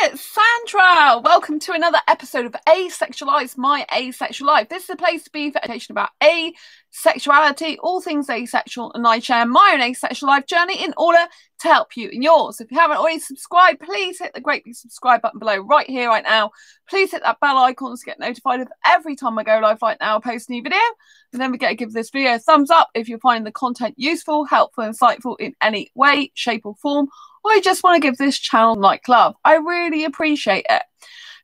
it's Sandra. Welcome to another episode of Asexualise, my asexual life. This is a place to be for education about asexuality, all things asexual, and I share my own asexual life journey in order to help you in yours. If you haven't already subscribed, please hit the great big subscribe button below right here, right now. Please hit that bell icon to get notified of every time I go live right now, post a new video. And then we get to give this video a thumbs up if you find the content useful, helpful, insightful in any way, shape or form, or you just want to give this channel like love. I really appreciate it.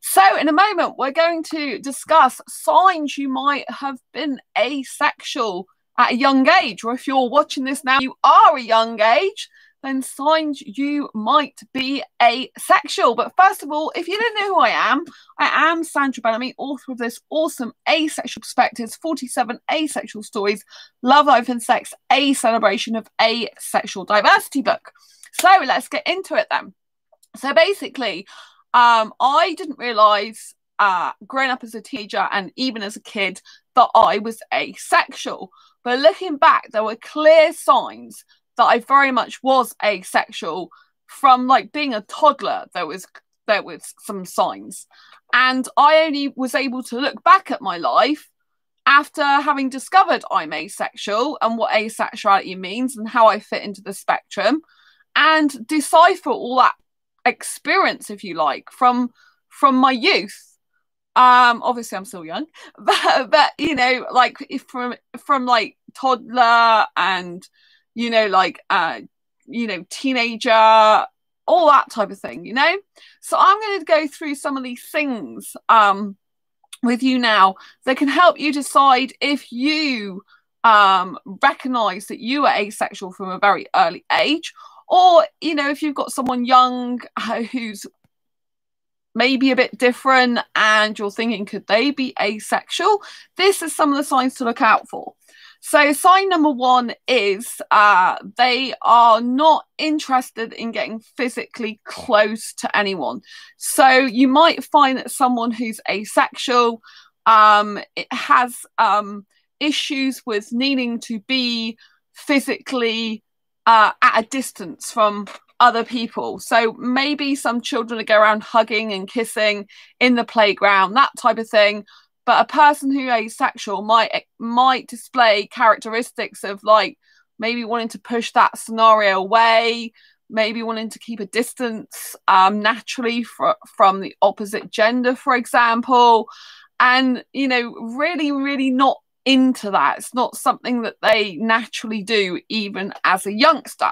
So in a moment, we're going to discuss signs you might have been asexual at a young age, or if you're watching this now, you are a young age, then signs you might be asexual. But first of all, if you don't know who I am Sandra Bellamy, author of this awesome Asexual Perspectives, 47 Asexual Stories, Love, Life and Sex, a celebration of asexual diversity book. So let's get into it then. So basically, I didn't realise growing up as a teenager and even as a kid that I was asexual. But looking back, there were clear signs that I very much was asexual from like being a toddler. There was some signs. And I only was able to look back at my life after having discovered I'm asexual and what asexuality means and how I fit into the spectrum, and decipher all that experience, if you like, from my youth. Obviously I'm still young, but you know, like from like toddler and teenager, all that type of thing, you know. So I'm going to go through some of these things with you now that can help you decide if you recognize that you are asexual from a very early age. Or, you know, if you've got someone young who's maybe a bit different and you're thinking, could they be asexual? This is some of the signs to look out for. So sign number one is they are not interested in getting physically close to anyone. So you might find that someone who's asexual it has issues with needing to be physically at a distance from other people. So maybe some children go around hugging and kissing in the playground, that type of thing. But a person who is asexual might display characteristics of like maybe wanting to push that scenario away, maybe wanting to keep a distance naturally from the opposite gender, for example. And, you know, really, really not into that. It's not something that they naturally do even as a youngster.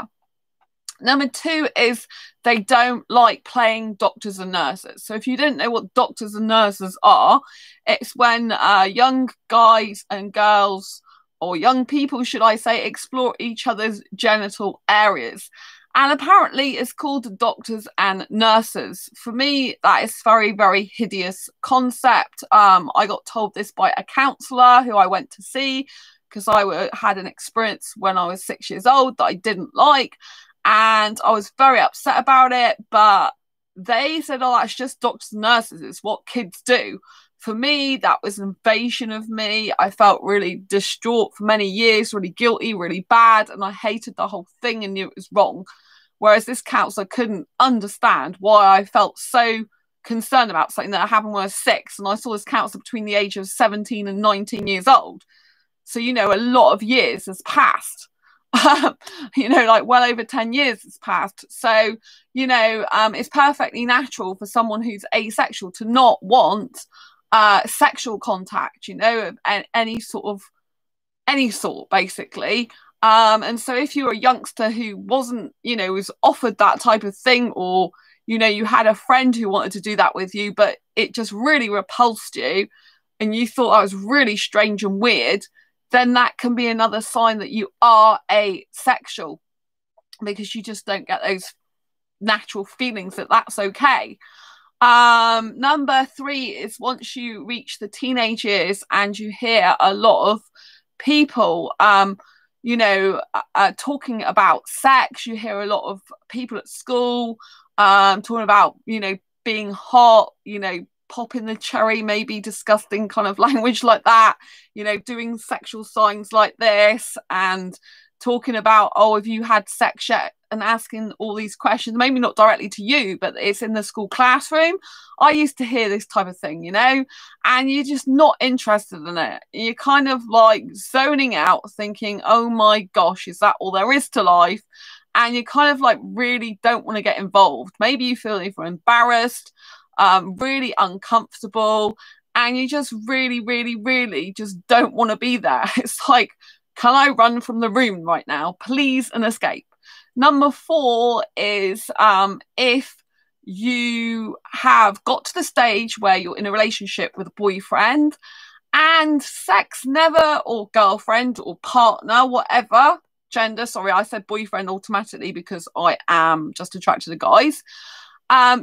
Number two is they don't like playing doctors and nurses. So if you didn't know what doctors and nurses are, it's when young guys and girls, or young people should I say, explore each other's genital areas. And apparently it's called doctors and nurses. For me, that is very, very hideous concept. I got told this by a counsellor who I went to see because I had an experience when I was 6 years old that I didn't like. And I was very upset about it. But they said, oh, that's just doctors and nurses. It's what kids do. For me, that was an invasion of me. I felt really distraught for many years, really guilty, really bad, and I hated the whole thing and knew it was wrong. Whereas this counsellor couldn't understand why I felt so concerned about something that happened when I was 6, and I saw this counsellor between the age of 17 and 19 years old. So, you know, a lot of years has passed. You know, like well over 10 years has passed. So, you know, it's perfectly natural for someone who's asexual to not want sexual contact, you know, of any sort basically. And so if you're a youngster who wasn't, you know, was offered that type of thing, or, you know, you had a friend who wanted to do that with you, but it just really repulsed you and you thought that was really strange and weird, then that can be another sign that you are asexual, because you just don't get those natural feelings that that's okay. Number three is once you reach the teenage years and you hear a lot of people you know, talking about sex. You hear a lot of people at school talking about, you know, being hot, you know, popping the cherry, maybe disgusting kind of language like that, you know, doing sexual signs like this, and talking about, oh, have you had sex yet? and asking all these questions, maybe not directly to you, but it's in the school classroom. I used to hear this type of thing, you know, and you're just not interested in it. You're kind of like zoning out, thinking, oh my gosh, is that all there is to life? And you kind of like really don't want to get involved. Maybe you feel either embarrassed, really uncomfortable, and you just really, really, really just don't want to be there. It's like, can I run from the room right now, please, and escape? Number 4 is if you have got to the stage where you're in a relationship with a boyfriend and sex never, or girlfriend or partner, whatever gender, sorry, I said boyfriend automatically because I am just attracted to guys.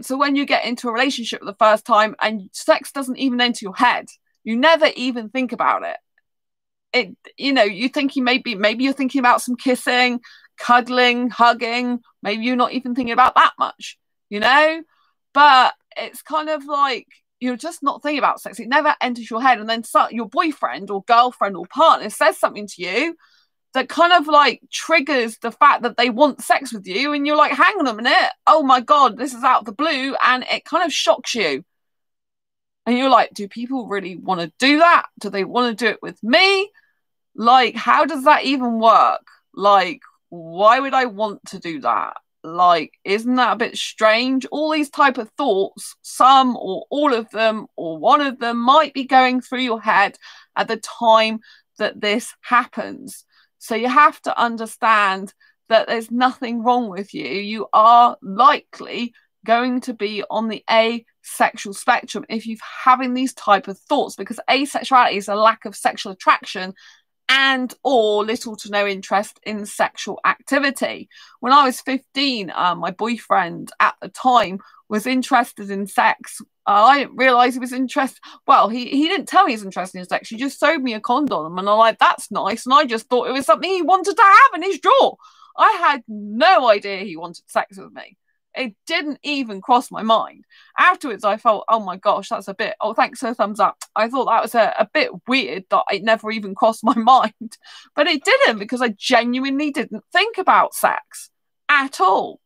So when you get into a relationship for the first time and sex doesn't even enter your head, you never even think about it. You know, you're thinking maybe you're thinking about some kissing, cuddling, hugging. Maybe you're not even thinking about that much, you know. But it's kind of like you're just not thinking about sex. It never enters your head, and then your boyfriend or girlfriend or partner says something to you that kind of like triggers the fact that they want sex with you, and you're like, hang on a minute, oh my god, this is out of the blue, and it kind of shocks you. And you're like, do people really want to do that? Do they want to do it with me? Like, how does that even work? Like, why would I want to do that? Like, isn't that a bit strange? All these type of thoughts, some or all of them or one of them might be going through your head at the time that this happens. So you have to understand that there's nothing wrong with you. You are likely going to be on the asexual spectrum if you're having these type of thoughts, because asexuality is a lack of sexual attraction and or little to no interest in sexual activity. When I was 15, my boyfriend at the time was interested in sex. I didn't realise he was interested. Well, he didn't tell me he was interested in sex. He just showed me a condom, and I'm like, that's nice. And I just thought it was something he wanted to have in his drawer. I had no idea he wanted sex with me. It didn't even cross my mind. Afterwards, I felt, oh my gosh, that's a bit, oh, thanks for the thumbs up. I thought that was a bit weird that it never even crossed my mind. But it didn't, because I genuinely didn't think about sex at all.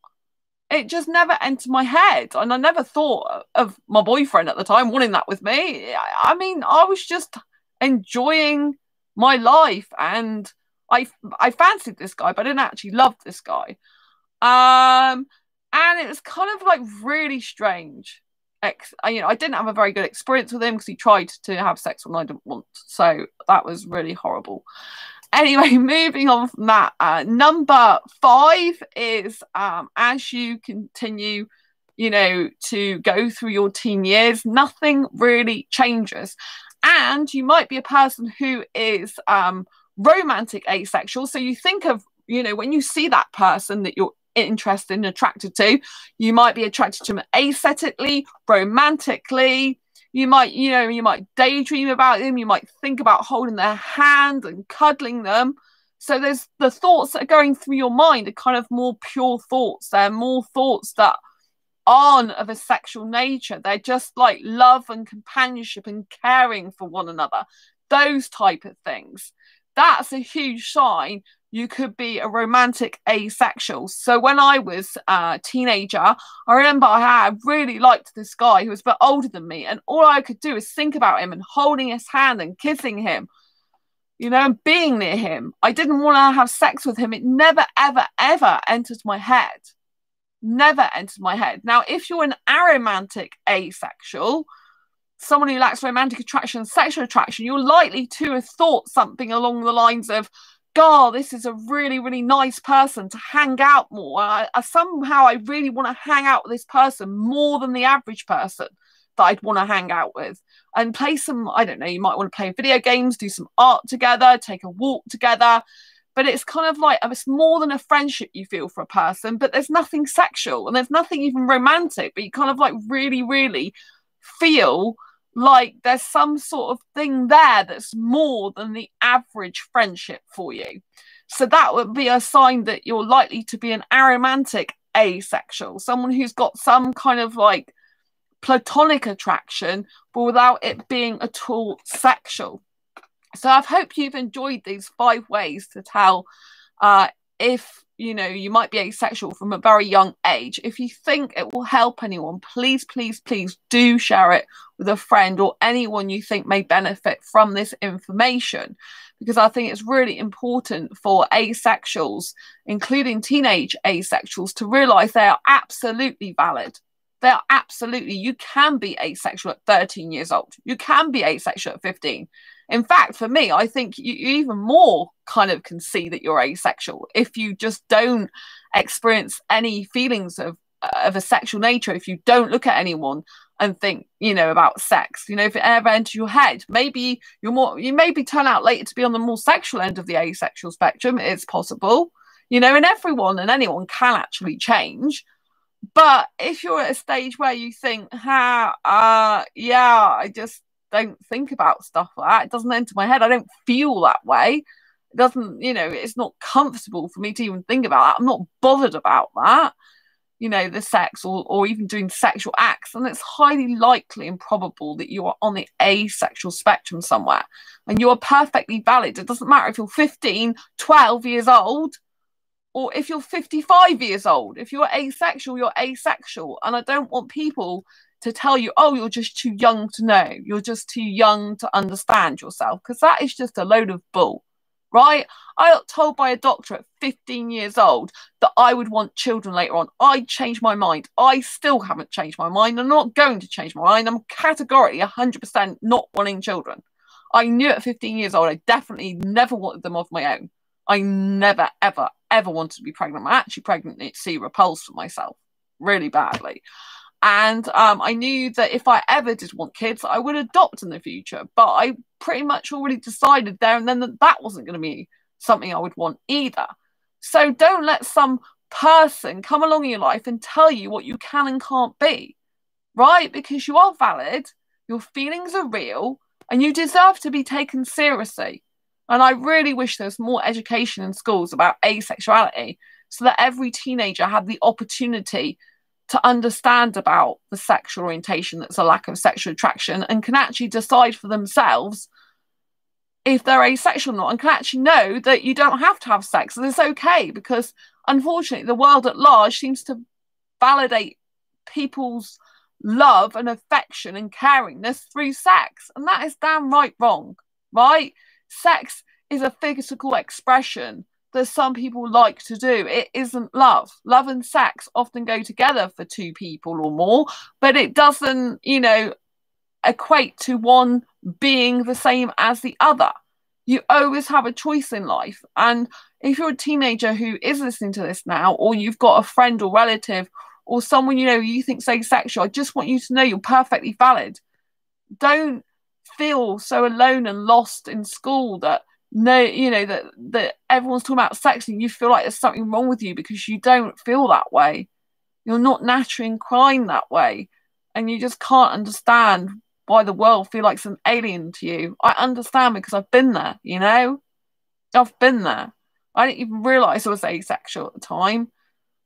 It just never entered my head. And I never thought of my boyfriend at the time wanting that with me. I mean, I was just enjoying my life, and I fancied this guy, but I didn't actually love this guy. And it was kind of like really strange. I didn't have a very good experience with him because he tried to have sex when I didn't want. So that was really horrible. Anyway, moving on from that, number 5 is as you continue, you know, to go through your teen years, nothing really changes. And you might be a person who is romantic asexual. So you think of, you know, when you see that person that you're interested and attracted to, you might be attracted to them aesthetically, romantically. You might daydream about them. You might think about holding their hand and cuddling them. So there's the thoughts that are going through your mind are kind of more pure thoughts. They're more thoughts that aren't of a sexual nature. They're just like love and companionship and caring for one another. Those type of things. That's a huge sign you could be a romantic asexual. So when I was a teenager, I remember I really liked this guy who was a bit older than me, and all I could do is think about him and holding his hand and kissing him, you know, and being near him. I didn't want to have sex with him. It never, ever, ever entered my head. Never entered my head. Now, if you're an aromantic asexual, someone who lacks romantic attraction, sexual attraction, you're likely to have thought something along the lines of, God, this is a really, really nice person to hang out more. Somehow I really want to hang out with this person more than the average person that I'd want to hang out with. And play some, I don't know, you might want to play video games, do some art together, take a walk together. But it's kind of like, it's more than a friendship you feel for a person, but there's nothing sexual and there's nothing even romantic, but you kind of like really, really feel like there's some sort of thing there that's more than the average friendship for you. So that would be a sign that you're likely to be an aromantic asexual, someone who's got some kind of like platonic attraction, but without it being at all sexual. So I hope you've enjoyed these 5 ways to tell if you know, you might be asexual from a very young age. If you think it will help anyone, please, please, please do share it with a friend or anyone you think may benefit from this information, because I think it's really important for asexuals, including teenage asexuals, to realize they are absolutely valid. They are absolutely, you can be asexual at 13 years old. You can be asexual at 15. In fact, for me, I think you even more kind of can see that you're asexual if you just don't experience any feelings of a sexual nature, if you don't look at anyone and think, you know, about sex. You know, if it ever enters your head, maybe you maybe turn out later to be on the more sexual end of the asexual spectrum. It's possible, you know, and everyone and anyone can actually change. But if you're at a stage where you think, yeah, I just don't think about stuff like that, it doesn't enter my head, I don't feel that way, it doesn't, you know, it's not comfortable for me to even think about that, I'm not bothered about that, you know, the sex or even doing sexual acts, and it's highly likely and probable that you are on the asexual spectrum somewhere, and you are perfectly valid. It doesn't matter if you're 15, 12 years old, or if you're 55 years old. If you're asexual, you're asexual. And I don't want people to tell you, oh, you're just too young to know. You're just too young to understand yourself. Because that is just a load of bull, right? I got told by a doctor at 15 years old that I would want children later on. I changed my mind. I still haven't changed my mind. I'm not going to change my mind. I'm categorically 100% not wanting children. I knew at 15 years old, I definitely never wanted them of my own. I never, ever, ever wanted to be pregnant. I'm actually pregnant at sea, repulsed for myself really badly. And I knew that if I ever did want kids, I would adopt in the future. But I pretty much already decided there and then that that wasn't going to be something I would want either. So don't let some person come along in your life and tell you what you can and can't be, right? Because you are valid, your feelings are real, and you deserve to be taken seriously. And I really wish there was more education in schools about asexuality so that every teenager had the opportunity to understand about the sexual orientation that's a lack of sexual attraction and can actually decide for themselves if they're asexual or not, and can actually know that you don't have to have sex and it's okay, because unfortunately the world at large seems to validate people's love and affection and caringness through sex, and that is damn right wrong, right? Sex is a physical expression that some people like to do. It isn't love. Love and sex often go together for two people or more, but it doesn't, you know, equate to one being the same as the other. You always have a choice in life. And if you're a teenager who is listening to this now, or you've got a friend or relative or someone you know you think's asexual, I just want you to know you're perfectly valid. Don't feel so alone and lost in school that that everyone's talking about sex and you feel like there's something wrong with you because you don't feel that way. You're not naturally inclined that way, and you just can't understand why the world feel like some alien to you. I understand because I've been there, you know? I've been there. I didn't even realise I was asexual at the time,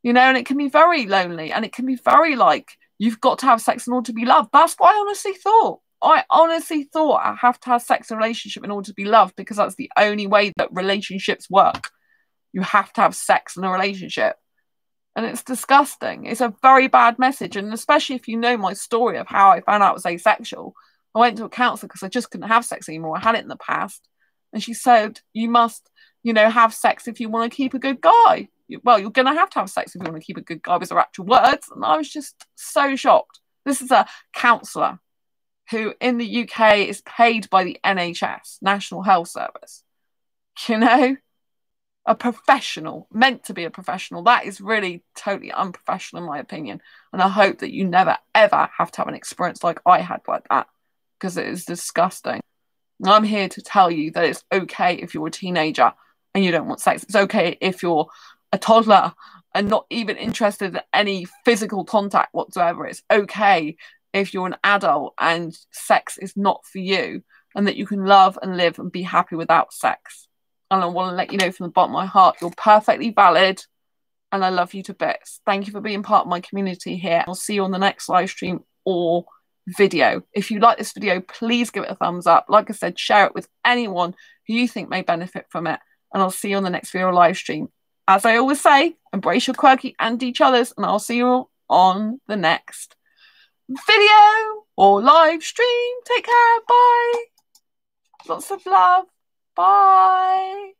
you know, and it can be very lonely, and it can be very like you've got to have sex in order to be loved. That's what I honestly thought. I honestly thought I have to have sex in a relationship in order to be loved, because that's the only way that relationships work. You have to have sex in a relationship. And it's disgusting. It's a very bad message. And especially if you know my story of how I found out I was asexual. I went to a counsellor because I just couldn't have sex anymore. I had it in the past. And she said, you must, you know, have sex if you want to keep a good guy. Well, you're going to have sex if you want to keep a good guy, was her actual words. And I was just so shocked. This is a counsellor who in the UK is paid by the NHS, National Health Service. You know? A professional, meant to be a professional. That is really totally unprofessional in my opinion. And I hope that you never, ever have to have an experience like I had like that, because it is disgusting. And I'm here to tell you that it's okay if you're a teenager and you don't want sex. It's okay if you're a toddler and not even interested in any physical contact whatsoever. It's okay if you're an adult and sex is not for you, and that you can love and live and be happy without sex. And I want to let you know from the bottom of my heart, you're perfectly valid and I love you to bits. Thank you for being part of my community here. I'll see you on the next live stream or video. If you like this video, please give it a thumbs up. Like I said, share it with anyone who you think may benefit from it. And I'll see you on the next video or live stream. as I always say, embrace your quirky and each other's, and I'll see you all on the next video or live stream. Take care. Bye. Lots of love. Bye.